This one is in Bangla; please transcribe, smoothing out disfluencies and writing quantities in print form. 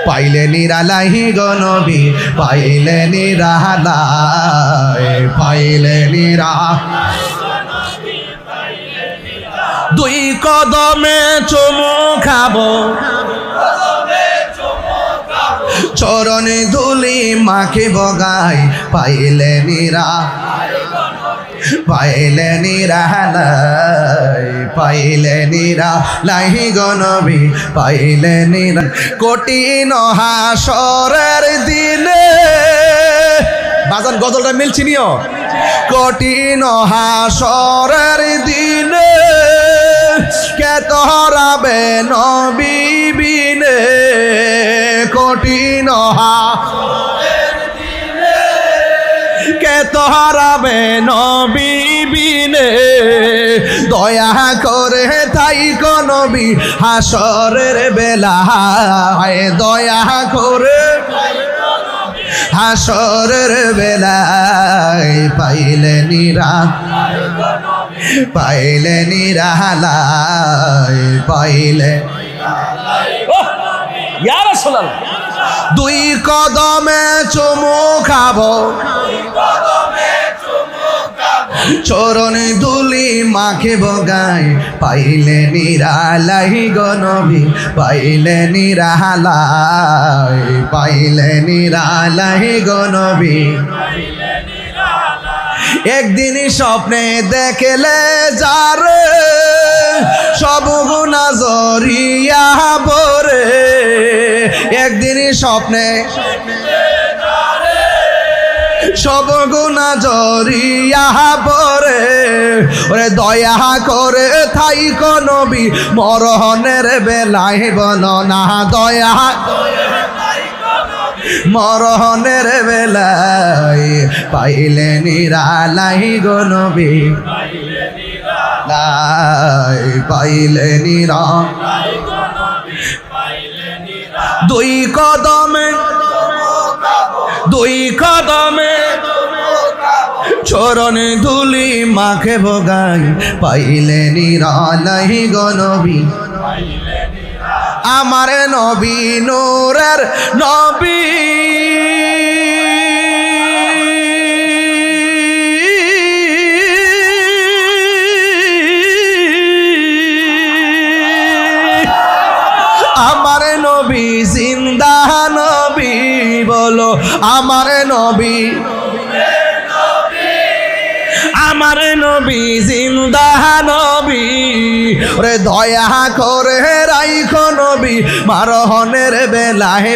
পাইলে নিরালাই গো নবী, পাইলে নিরালাই, পাইলে নিরা। দুই কদমে চুমু খাবো, চরণে ধুলি মাকে বগাই, পাইলে নিরা, পাইলে নিরালাই, পাইলে নিরালাই গো নবী, পাইলে নিরা। কঠিন হাসরের দিনে, বাজান গজলটা মিলছি নিও। কঠিন হাসরের দিনে কে তোরাবে নবী বিনে, কঠিন হাসরের দিনে কে তোরাবে নবী বিনে। দয়া করে থাইকো নবী হাসরের বেলায়, দয়া করে হাসরের বেলায়, পাইলে নিরা, পাইলে নিরালাই, পাইলে। ইয়া রাসূলুল্লাহ। দুই কদমে চুমু খাবো, চরণে ধুলি মাকে বগাই, পাইলে নিরালাই গো নবী, পাইলে নিরালাই, পাইলে নিরালাই গো নবী। একদিন স্বপ্নে দেখলে যারে, সব গুনাহ জরিয়া বরে। একদিন স্বপ্নে সব গুনাহ জরিয়া পরে, ওরে দয়া করে থাইকো নবী মরণের বেলায় বলো না, দয়া মরণের বেলায়, পাইলে নিরালাই গো নবী, লাই, পাইলে নিরা। দুই কদমে, দুই কদমে চরণে ধুলি মাকে ভোগাই, পাইলে নিরালাই গো নবী, আমার নবী নূরের নবী। আমার নবী জিন্দা নবী, বলো আমার নবী, আমার নবী জিন্দা নবী। ওরে দয়া করে রাইখো নবী মরণের বেলায়,